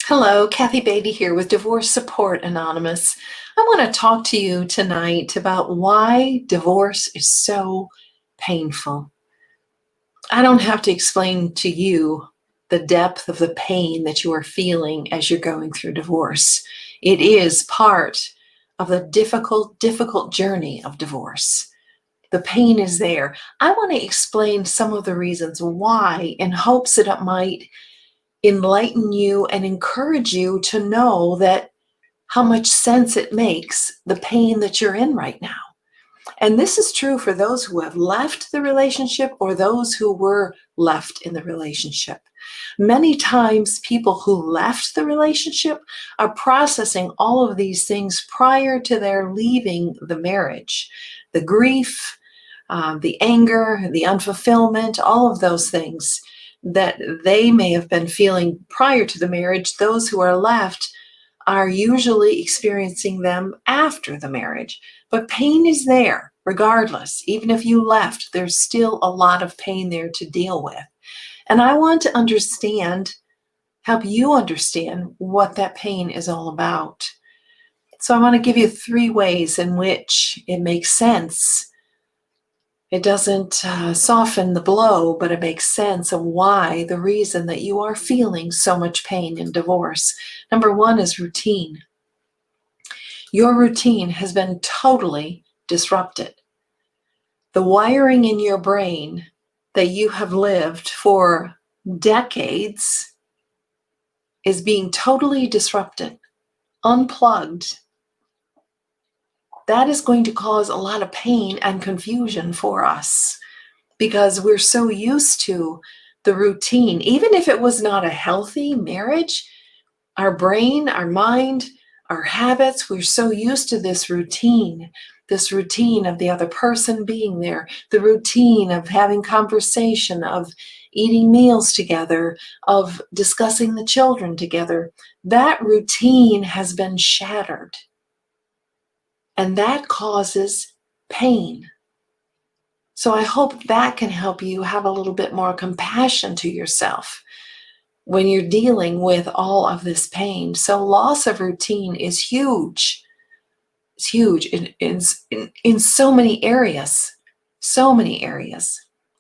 Hello, Kathy Beatty here with Divorce Support Anonymous. I want to talk to you tonight about why divorce is so painful. I don't have to explain to you the depth of the pain that you are feeling as you're going through divorce. It is part of the difficult journey of divorce. The pain is there. I want to explain some of the reasons why in hopes that it might enlighten you and encourage you to know that how much sense it makes, the pain that you're in right now. And this is true for those who have left the relationship or those who were left in the relationship. Many times, people who left the relationship are processing all of these things prior to their leaving the marriage. The grief, the anger, the unfulfillment, all of those things that they may have been feeling prior to the marriage, those who are left are usually experiencing them after the marriage. But pain is there regardless. Even if you left, there's still a lot of pain there to deal with. And I want to help you understand what that pain is all about. So I want to give you 3 ways in which it makes sense. It doesn't soften the blow, but it makes sense of why, the reason that you are feeling so much pain in divorce. Number 1 is routine. Your routine has been totally disrupted. The wiring in your brain that you have lived for decades is being totally disrupted, unplugged. That is going to cause a lot of pain and confusion for us because we're so used to the routine. Even if it was not a healthy marriage, our brain, our mind, our habits, we're so used to this routine of the other person being there, the routine of having conversation, of eating meals together, of discussing the children together. That routine has been shattered, and that causes pain. So I hope that can help you have a little bit more compassion to yourself when you're dealing with all of this pain. So loss of routine is huge. It's huge in so many areas,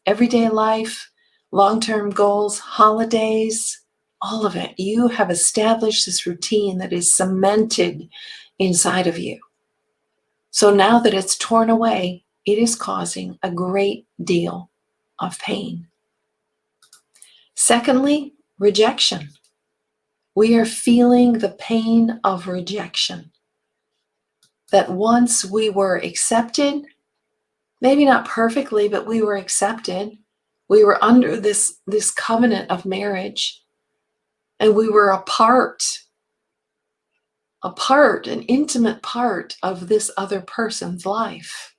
Everyday life, long-term goals, holidays, all of it. You have established this routine that is cemented inside of you. So now that it's torn away, it is causing a great deal of pain. Secondly, rejection. We are feeling the pain of rejection. That once we were accepted, maybe not perfectly, but we were accepted. We were under this covenant of marriage, and we were an intimate part of this other person's life.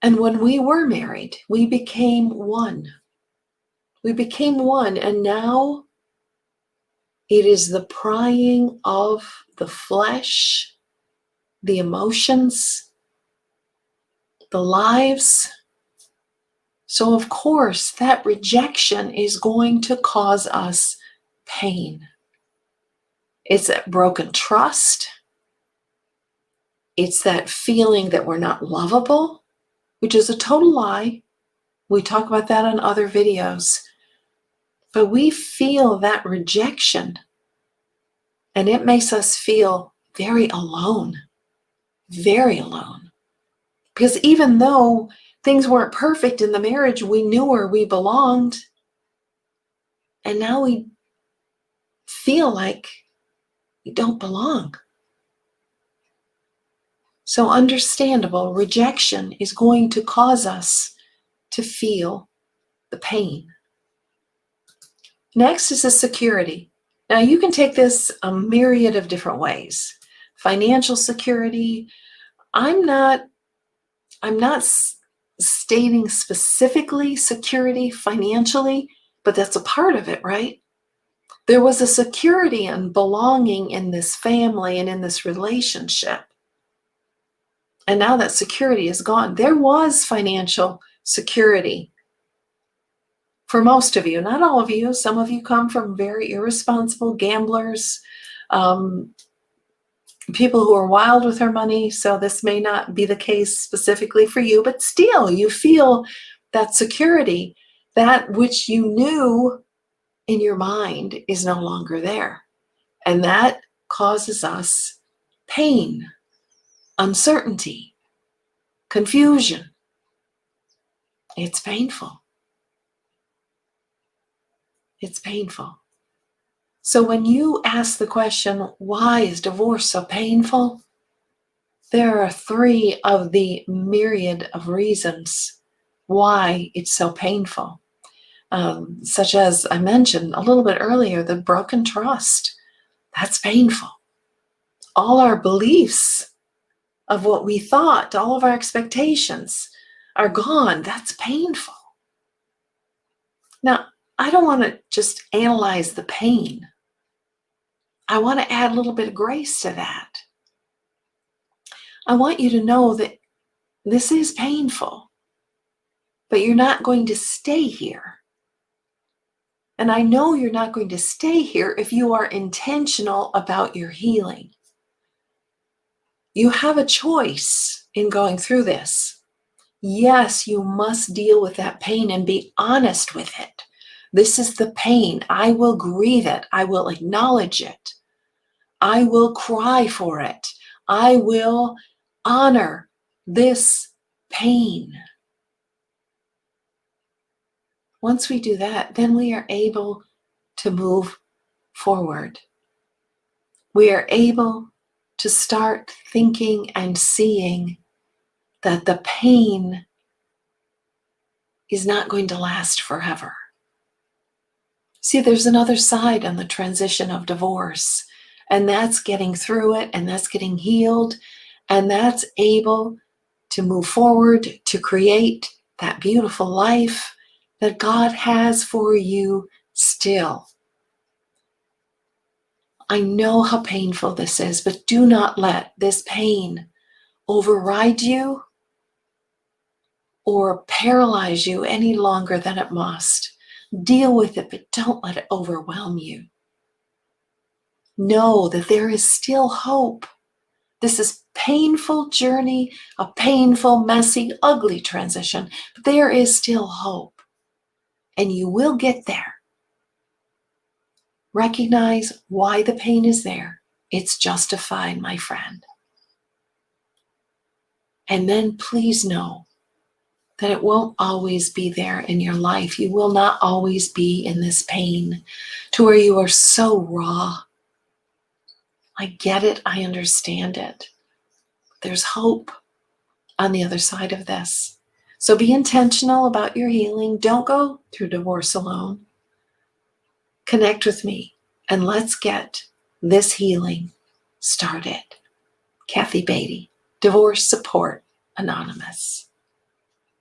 And when we were married, we became one. And now it is the prying of the flesh, the emotions, the lives. So of course, that rejection is going to cause us pain. It's that broken trust. It's that feeling that we're not lovable, which is a total lie. We talk about that on other videos. But we feel that rejection, and it makes us feel very alone. Because even though things weren't perfect in the marriage, we knew where we belonged. And now we feel like we don't belong. So understandable, rejection is going to cause us to feel the pain. Next is the security. Now you can take this a myriad of different ways. Financial security. I'm not stating specifically security financially, but that's a part of it, right? There was a security and belonging in this family and in this relationship. And now that security is gone. There was financial security. For most of you, not all of you, some of you come from very irresponsible gamblers, um, people who are wild with their money. So this may not be the case specifically for you, but still you feel that security, that which you knew in your mind is no longer there. And that causes us pain, uncertainty, confusion. It's painful. It's painful. So when you ask the question, why is divorce so painful? There are 3 of the myriad of reasons why it's so painful. Such as I mentioned a little bit earlier, the broken trust. That's painful. All our beliefs of what we thought, all of our expectations are gone. That's painful. Now, I don't want to just analyze the pain. I want to add a little bit of grace to that. I want you to know that this is painful, but you're not going to stay here. And I know you're not going to stay here if you are intentional about your healing. You have a choice in going through this. Yes, you must deal with that pain and be honest with it. This is the pain. I will grieve it. I will acknowledge it. I will cry for it. I will honor this pain. Once we do that, then we are able to move forward. We are able to start thinking and seeing that the pain is not going to last forever. See, there's another side on the transition of divorce, and that's getting through it, and that's getting healed, and that's able to move forward to create that beautiful life that God has for you still. I know how painful this is, but do not let this pain override you or paralyze you any longer than it must. Deal with it, but don't let it overwhelm you. Know that there is still hope. This is a painful journey, a painful, messy, ugly transition, but there is still hope. And you will get there. Recognize why the pain is there. It's justified, my friend. And then please know that it won't always be there in your life. You will not always be in this pain to where you are so raw. I get it. I understand it. There's hope on the other side of this. So be intentional about your healing. Don't go through divorce alone. Connect with me and let's get this healing started. Kathy Beatty, Divorce Support Anonymous.